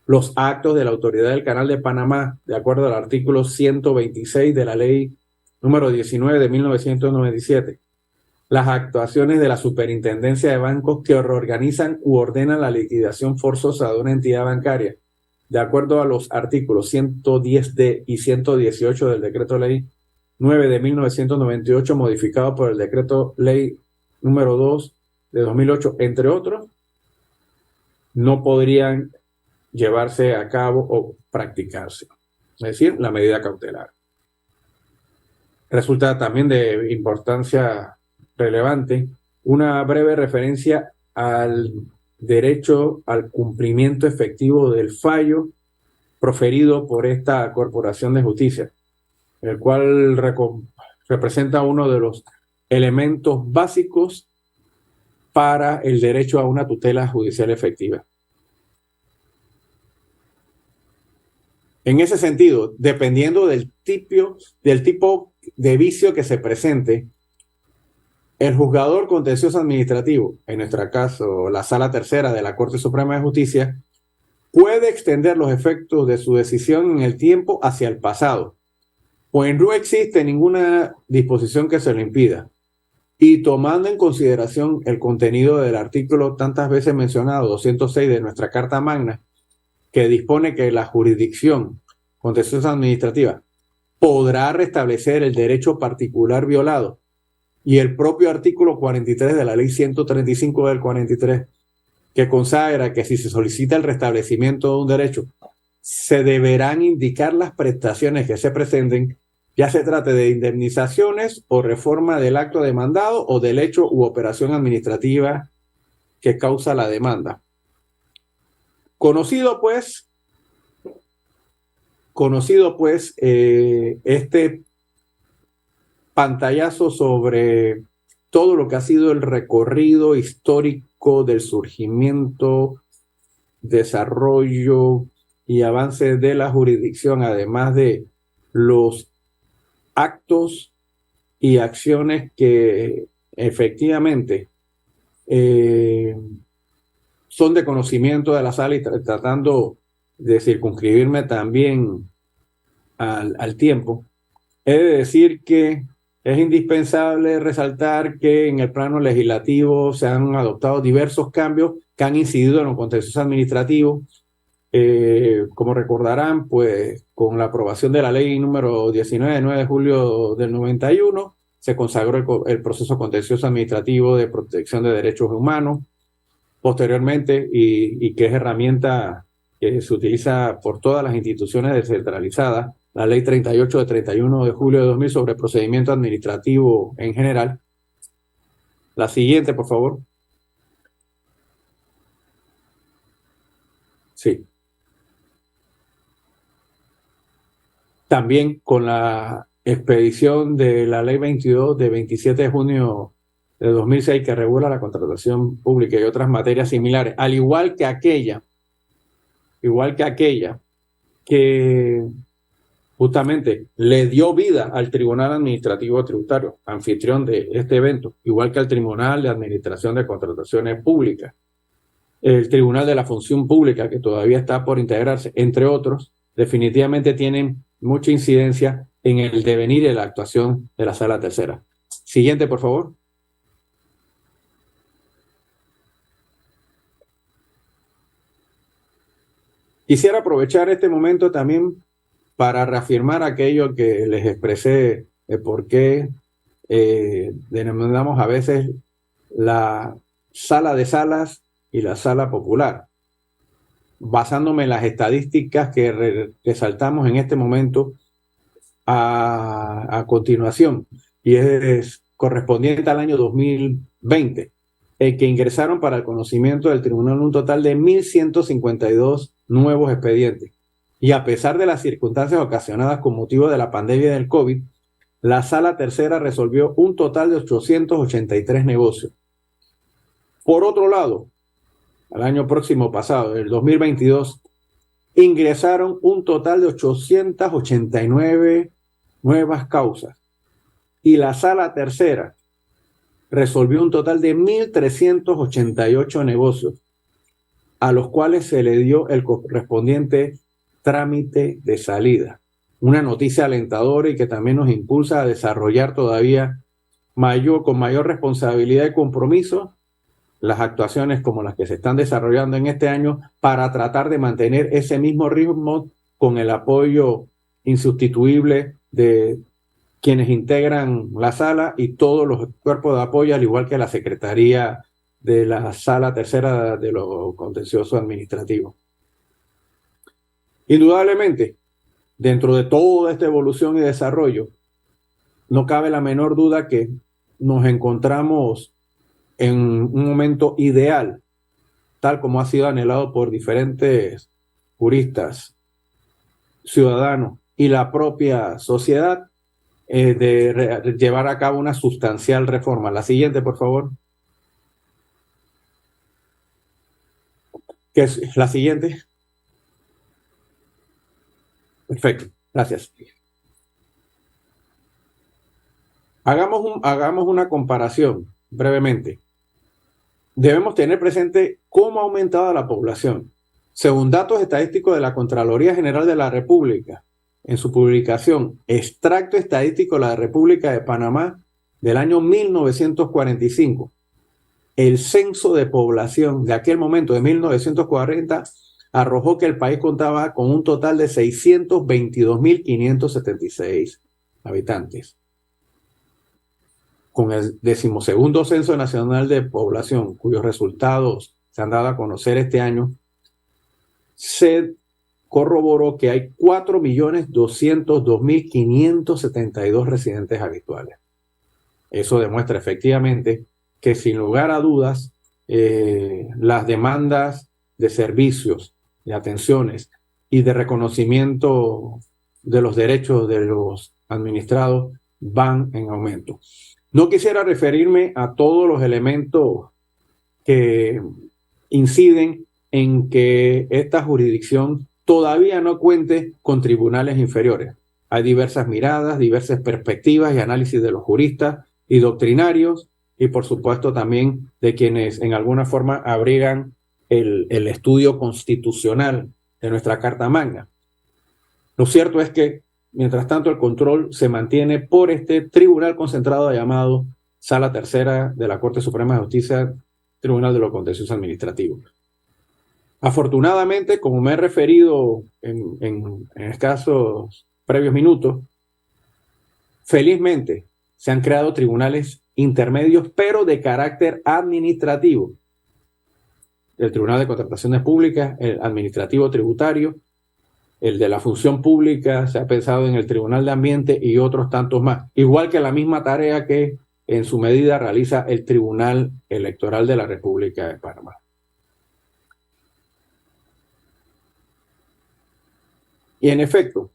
los actos de la Autoridad del Canal de Panamá, de acuerdo al artículo 126 de la Ley número 19 de 1997, las actuaciones de la Superintendencia de Bancos que reorganizan u ordenan la liquidación forzosa de una entidad bancaria, de acuerdo a los artículos 110D y 118 del Decreto Ley 9 de 1998, modificado por el Decreto Ley número 2 de 2008, entre otros, no podrían llevarse a cabo o practicarse. Es decir, la medida cautelar. Resulta también de importancia relevante una breve referencia al derecho al cumplimiento efectivo del fallo proferido por esta Corporación de Justicia, el cual representa uno de los elementos básicos para el derecho a una tutela judicial efectiva. En ese sentido, dependiendo del tipo de vicio que se presente, el juzgador contencioso administrativo, en nuestro caso la Sala Tercera de la Corte Suprema de Justicia, puede extender los efectos de su decisión en el tiempo hacia el pasado, pues no existe ninguna disposición que se lo impida. Y tomando en consideración el contenido del artículo tantas veces mencionado, 206 de nuestra Carta Magna, que dispone que la jurisdicción contenciosa administrativa podrá restablecer el derecho particular violado, y el propio artículo 43 de la Ley 135 del 43, que consagra que si se solicita el restablecimiento de un derecho, se deberán indicar las prestaciones que se presenten, ya se trate de indemnizaciones o reforma del acto demandado o del hecho u operación administrativa que causa la demanda. Conocido pues este pantallazo sobre todo lo que ha sido el recorrido histórico del surgimiento, desarrollo y avance de la jurisdicción, además de los actos y acciones que efectivamente son de conocimiento de la sala, y tratando de circunscribirme también al tiempo, he de decir que es indispensable resaltar que en el plano legislativo se han adoptado diversos cambios que han incidido en los contenciosos administrativos. Como recordarán, pues con la aprobación de la ley número 19 de 9 de julio del 91, se consagró el proceso contencioso administrativo de protección de derechos humanos. Posteriormente, y que es herramienta que se utiliza por todas las instituciones descentralizadas, la ley 38 de 31 de julio de 2000 sobre procedimiento administrativo en general. La siguiente, por favor. Sí. También con la expedición de la ley 22 de 27 de junio de 2006, que regula la contratación pública y otras materias similares, al igual que aquella que justamente le dio vida al Tribunal Administrativo Tributario, anfitrión de este evento, igual que al Tribunal de Administración de Contrataciones Públicas, el Tribunal de la Función Pública, que todavía está por integrarse, entre otros, definitivamente tienen mucha incidencia en el devenir de la actuación de la Sala Tercera. Siguiente, por favor. Quisiera aprovechar este momento también para reafirmar aquello que les expresé, de por qué denominamos a veces la sala de salas y la sala popular, basándome en las estadísticas que resaltamos en este momento a continuación, y es correspondiente al año 2020, que ingresaron para el conocimiento del tribunal un total de 1.152 nuevos expedientes. Y a pesar de las circunstancias ocasionadas con motivo de la pandemia del COVID, la Sala Tercera resolvió un total de 883 negocios. Por otro lado, al año próximo pasado, el 2022, ingresaron un total de 889 nuevas causas. Y la Sala Tercera resolvió un total de 1.388 negocios. a los cuales se le dio el correspondiente trámite de salida. Una noticia alentadora y que también nos impulsa a desarrollar todavía con mayor responsabilidad y compromiso las actuaciones como las que se están desarrollando en este año para tratar de mantener ese mismo ritmo con el apoyo insustituible de quienes integran la sala y todos los cuerpos de apoyo, al igual que la Secretaría de la Sala Tercera de lo Contencioso Administrativo. Indudablemente, dentro de toda esta evolución y desarrollo, no cabe la menor duda que nos encontramos en un momento ideal, tal como ha sido anhelado por diferentes juristas, ciudadanos y la propia sociedad, de llevar a cabo una sustancial reforma. La siguiente, por favor. ¿Qué es la siguiente? Perfecto, gracias. Hagamos una comparación brevemente. Debemos tener presente cómo ha aumentado la población. Según datos estadísticos de la Contraloría General de la República, en su publicación Extracto Estadístico de la República de Panamá del año 1945, el censo de población de aquel momento, de 1940, arrojó que el país contaba con un total de 622.576 habitantes. Con el 12º Censo Nacional de Población, cuyos resultados se han dado a conocer este año, se corroboró que hay 4.202.572 residentes habituales. Eso demuestra efectivamente que, sin lugar a dudas, las demandas de servicios, de atenciones y de reconocimiento de los derechos de los administrados van en aumento. No quisiera referirme a todos los elementos que inciden en que esta jurisdicción todavía no cuente con tribunales inferiores. Hay diversas miradas, diversas perspectivas y análisis de los juristas y doctrinarios, y por supuesto también de quienes en alguna forma abrigan el estudio constitucional de nuestra Carta Magna. Lo cierto es que, mientras tanto, el control se mantiene por este tribunal concentrado llamado Sala Tercera de la Corte Suprema de Justicia, Tribunal de lo Contencioso Administrativo. Afortunadamente, como me he referido en escasos previos minutos, felizmente se han creado tribunales intermedios, pero de carácter administrativo. El Tribunal de Contrataciones Públicas, el administrativo tributario, el de la función pública, se ha pensado en el Tribunal de Ambiente y otros tantos más. Igual que la misma tarea que en su medida realiza el Tribunal Electoral de la República de Panamá. Y en efecto,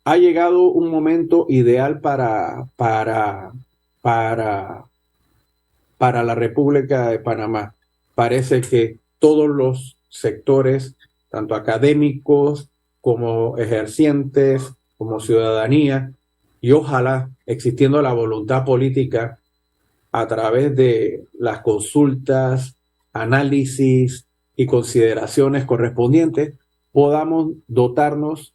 ha llegado un momento ideal para la República de Panamá. Parece que todos los sectores, tanto académicos como ejercientes, como ciudadanía, y ojalá existiendo la voluntad política a través de las consultas, análisis y consideraciones correspondientes, podamos dotarnos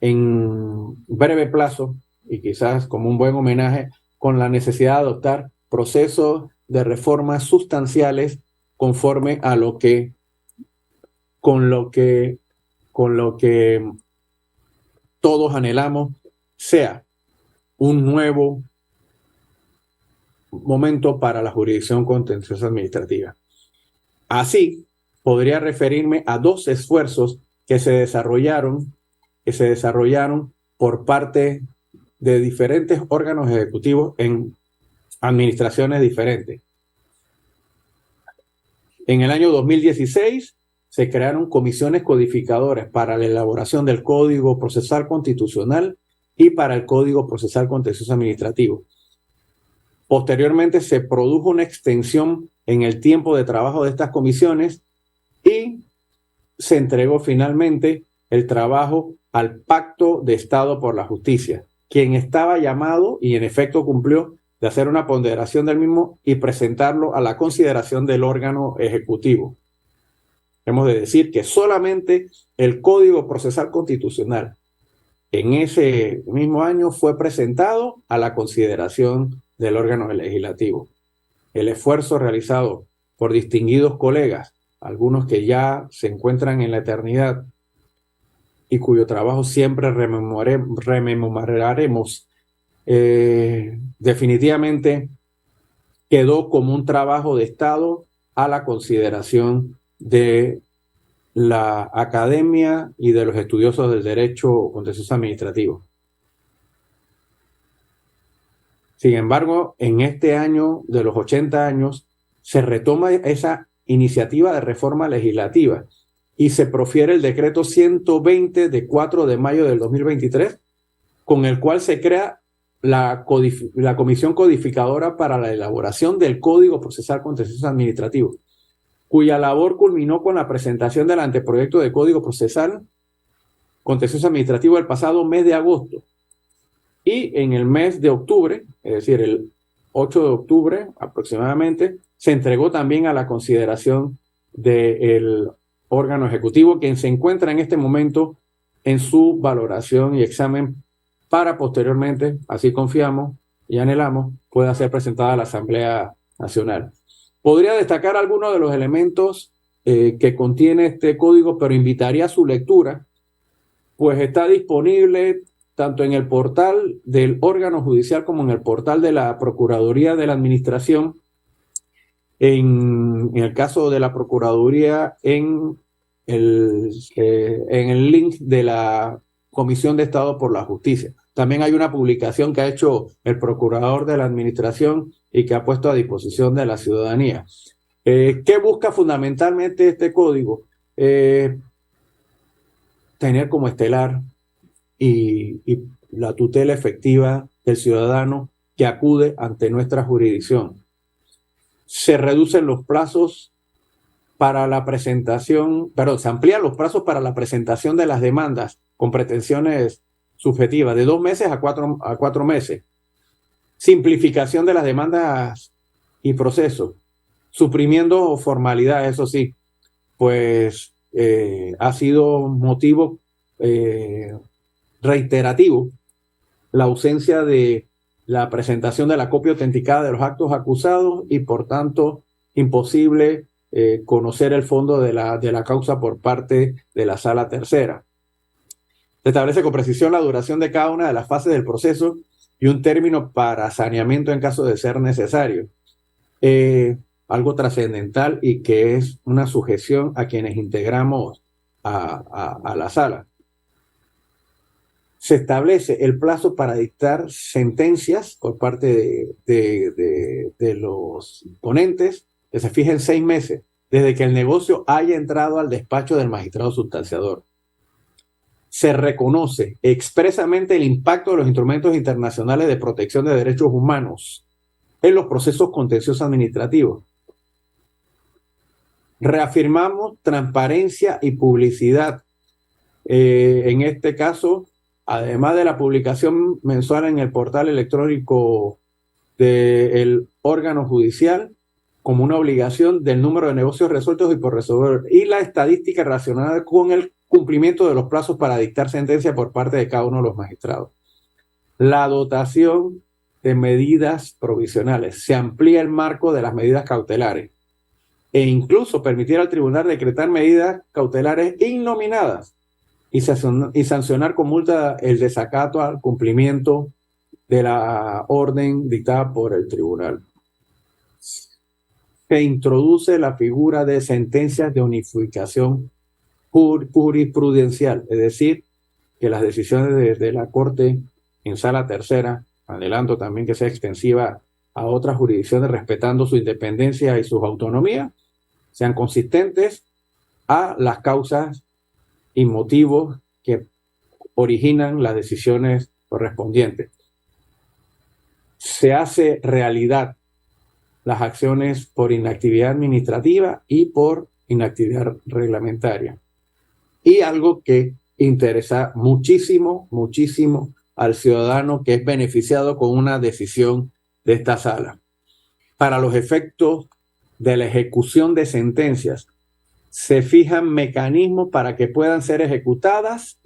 en breve plazo y quizás como un buen homenaje con la necesidad de adoptar procesos de reformas sustanciales conforme a con lo que todos anhelamos sea un nuevo momento para la jurisdicción contenciosa administrativa. Así, podría referirme a dos esfuerzos que se desarrollaron por parte de diferentes órganos ejecutivos en administraciones diferentes. En el año 2016 se crearon comisiones codificadoras para la elaboración del Código Procesal Constitucional y para el Código Procesal Contencioso Administrativo. Posteriormente se produjo una extensión en el tiempo de trabajo de estas comisiones y se entregó finalmente el trabajo al Pacto de Estado por la Justicia, quien estaba llamado, y en efecto cumplió, de hacer una ponderación del mismo y presentarlo a la consideración del órgano ejecutivo. Hemos de decir que solamente el Código Procesal Constitucional en ese mismo año fue presentado a la consideración del órgano legislativo. El esfuerzo realizado por distinguidos colegas, algunos que ya se encuentran en la eternidad y cuyo trabajo siempre rememoraremos, definitivamente quedó como un trabajo de Estado a la consideración de la academia y de los estudiosos del derecho contencioso administrativo. Sin embargo, en este año de los 80 años se retoma esa iniciativa de reforma legislativa y se profiere el decreto 120 de 4 de mayo del 2023, con el cual se crea la Comisión Codificadora para la elaboración del Código Procesal Contencioso Administrativo, cuya labor culminó con la presentación del anteproyecto de Código Procesal Contencioso Administrativo el pasado mes de agosto. Y en el mes de octubre, es decir, el 8 de octubre aproximadamente, se entregó también a la consideración del órgano ejecutivo, quien se encuentra en este momento en su valoración y examen para posteriormente, así confiamos y anhelamos, pueda ser presentada a la Asamblea Nacional. Podría destacar algunos de los elementos que contiene este código, pero invitaría a su lectura, pues está disponible tanto en el portal del órgano judicial como en el portal de la Procuraduría de la Administración. En el caso de la Procuraduría, en el link de la Comisión de Estado por la Justicia. También hay una publicación que ha hecho el Procurador de la Administración y que ha puesto a disposición de la ciudadanía. ¿Qué busca fundamentalmente este código? Tener como estelar y la tutela efectiva del ciudadano que acude ante nuestra jurisdicción. Se reducen los plazos para la presentación, se amplían los plazos para la presentación de las demandas con pretensiones subjetivas de 2 meses a 4 meses. Simplificación de las demandas y procesos, suprimiendo formalidades, eso sí, pues ha sido motivo reiterativo la ausencia de la presentación de la copia autenticada de los actos acusados y por tanto imposible conocer el fondo de la causa por parte de la Sala Tercera. Se establece con precisión la duración de cada una de las fases del proceso y un término para saneamiento en caso de ser necesario. Algo trascendental y que es una sujeción a quienes integramos a la sala. Se establece el plazo para dictar sentencias por parte de los ponentes, que se fija en 6 meses, desde que el negocio haya entrado al despacho del magistrado sustanciador. Se reconoce expresamente el impacto de los instrumentos internacionales de protección de derechos humanos en los procesos contenciosos administrativos. Reafirmamos transparencia y publicidad. En este caso, además de la publicación mensual en el portal electrónico del órgano judicial, como una obligación del número de negocios resueltos y por resolver, y la estadística relacionada con el cumplimiento de los plazos para dictar sentencia por parte de cada uno de los magistrados. La dotación de medidas provisionales. Se amplía el marco de las medidas cautelares e incluso permitir al tribunal decretar medidas cautelares innominadas y sancionar con multa el desacato al cumplimiento de la orden dictada por el tribunal. Se introduce la figura de sentencias de unificación jurisprudencial, es decir, que las decisiones de la Corte en Sala Tercera, adelanto también que sea extensiva a otras jurisdicciones respetando su independencia y sus autonomías, sean consistentes a las causas y motivos que originan las decisiones correspondientes. Se hace realidad las acciones por inactividad administrativa y por inactividad reglamentaria. Y algo que interesa muchísimo, muchísimo al ciudadano que es beneficiado con una decisión de esta sala. Para los efectos de la ejecución de sentencias, se fijan mecanismos para que puedan ser ejecutadas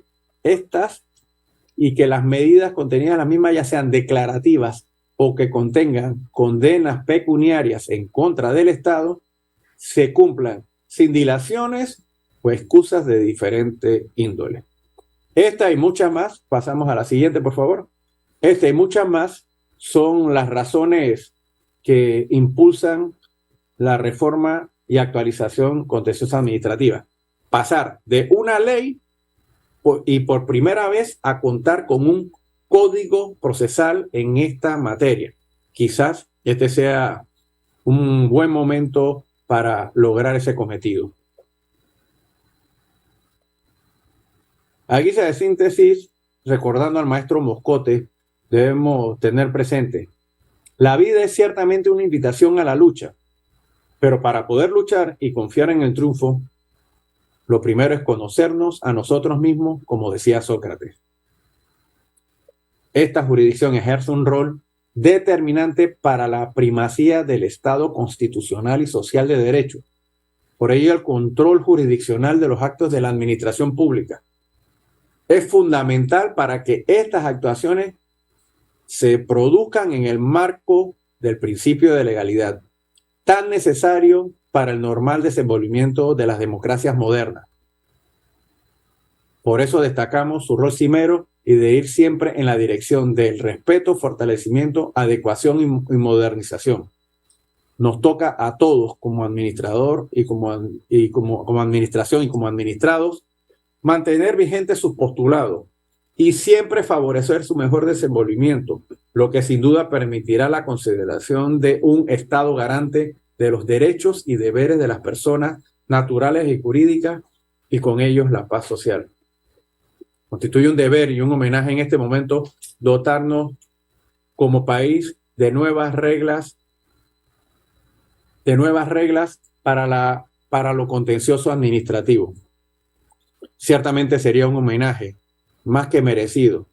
estas y que las medidas contenidas en las mismas, ya sean declarativas o que contengan condenas pecuniarias en contra del Estado, se cumplan sin dilaciones o excusas de diferente índole. Esta y muchas más, pasamos a la siguiente, por favor. Esta y muchas más son las razones que impulsan la reforma y actualización contenciosa administrativa. Pasar de una ley y por primera vez a contar con un código procesal en esta materia. Quizás este sea un buen momento para lograr ese cometido. A guisa de síntesis, recordando al maestro Moscote, debemos tener presente: la vida es ciertamente una invitación a la lucha, pero para poder luchar y confiar en el triunfo, lo primero es conocernos a nosotros mismos, como decía Sócrates. Esta jurisdicción ejerce un rol determinante para la primacía del Estado constitucional y social de derecho. Por ello, el control jurisdiccional de los actos de la administración pública es fundamental para que estas actuaciones se produzcan en el marco del principio de legalidad, tan necesario para el normal desenvolvimiento de las democracias modernas. Por eso destacamos su rol cimero y de ir siempre en la dirección del respeto, fortalecimiento, adecuación y modernización. Nos toca a todos como administrador y como administración y como administrados mantener vigentes sus postulados y siempre favorecer su mejor desenvolvimiento, lo que sin duda permitirá la consideración de un Estado garante de los derechos y deberes de las personas naturales y jurídicas y con ellos la paz social. Constituye un deber y un homenaje en este momento dotarnos como país de nuevas reglas para lo contencioso administrativo. Ciertamente sería un homenaje más que merecido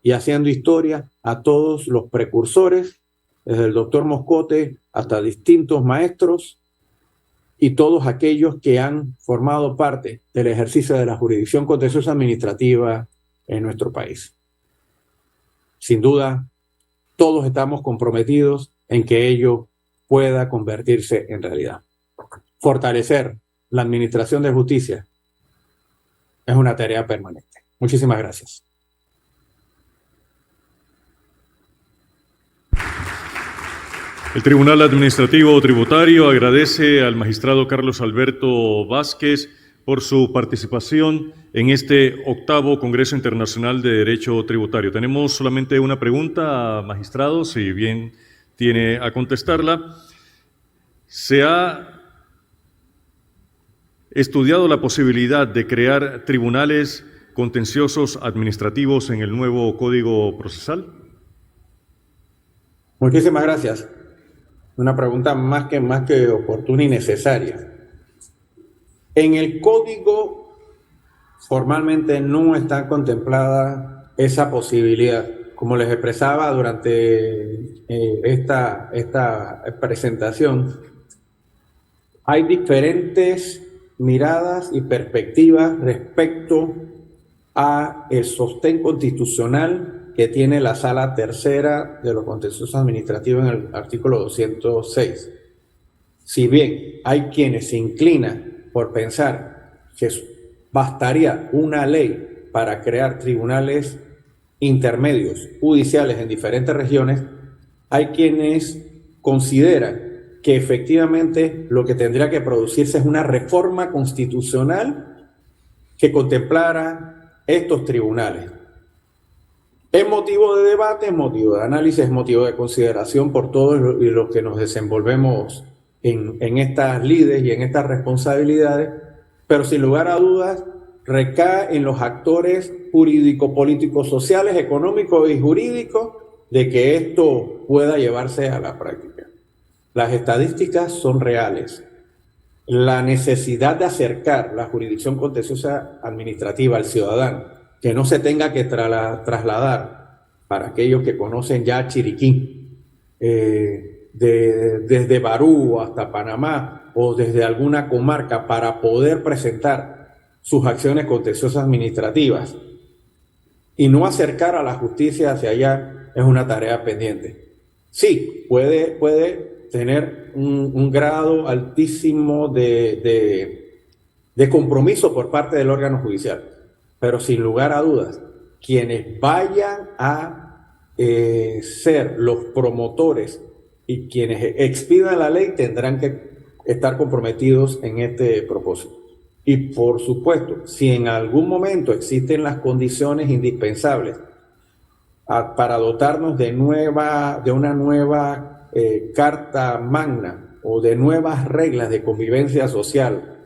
y haciendo historia a todos los precursores, desde el doctor Moscote hasta distintos maestros y todos aquellos que han formado parte del ejercicio de la jurisdicción contenciosa administrativa en nuestro país. Sin duda, todos estamos comprometidos en que ello pueda convertirse en realidad. Fortalecer la administración de justicia es una tarea permanente. Muchísimas gracias. El Tribunal Administrativo Tributario agradece al magistrado Carlos Alberto Vázquez por su participación en este 8º Congreso Internacional de Derecho Tributario. Tenemos solamente una pregunta, magistrado, si bien tiene a contestarla. ¿Se ha estudiado la posibilidad de crear tribunales contenciosos administrativos en el nuevo Código Procesal? Muchísimas gracias. Una pregunta más que oportuna y necesaria. En el Código formalmente no está contemplada esa posibilidad. Como les expresaba durante esta presentación, hay diferentes miradas y perspectivas respecto a el sostén constitucional que tiene la Sala Tercera de los Contenciosos Administrativos en el artículo 206. Si bien hay quienes se inclinan por pensar que bastaría una ley para crear tribunales intermedios judiciales en diferentes regiones, hay quienes consideran que efectivamente lo que tendría que producirse es una reforma constitucional que contemplara estos tribunales. Es motivo de debate, es motivo de análisis, es motivo de consideración por todos los que nos desenvolvemos en estas lides y en estas responsabilidades, pero sin lugar a dudas recae en los actores jurídicos, políticos, sociales, económicos y jurídicos de que esto pueda llevarse a la práctica. Las estadísticas son reales. La necesidad de acercar la jurisdicción contenciosa administrativa al ciudadano, que no se tenga que trasladar, para aquellos que conocen ya Chiriquí, desde Barú hasta Panamá, o desde alguna comarca para poder presentar sus acciones contenciosas administrativas y no acercar a la justicia hacia allá es una tarea pendiente. Sí, puede tener un grado altísimo de compromiso por parte del órgano judicial, pero sin lugar a dudas, quienes vayan a ser los promotores y quienes expidan la ley tendrán que estar comprometidos en este propósito. Y por supuesto, si en algún momento existen las condiciones indispensables para dotarnos de una nueva carta magna o de nuevas reglas de convivencia social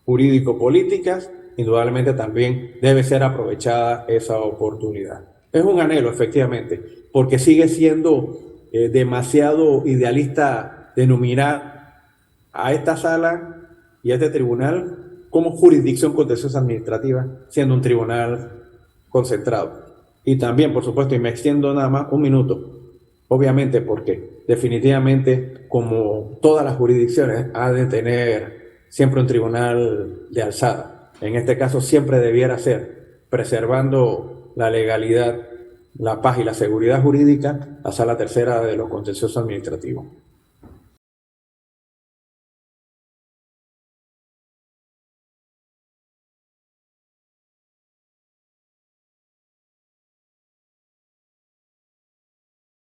jurídico-políticas, indudablemente también debe ser aprovechada esa oportunidad. Es un anhelo, efectivamente, porque sigue siendo demasiado idealista denominar a esta sala y a este tribunal como jurisdicción contenciosa administrativa, siendo un tribunal concentrado. Y también, por supuesto, y me extiendo nada más un minuto, obviamente porque definitivamente, como todas las jurisdicciones, ha de tener siempre un tribunal de alzada. En este caso siempre debiera ser, preservando la legalidad, la paz y la seguridad jurídica, la sala tercera de los contenciosos administrativos.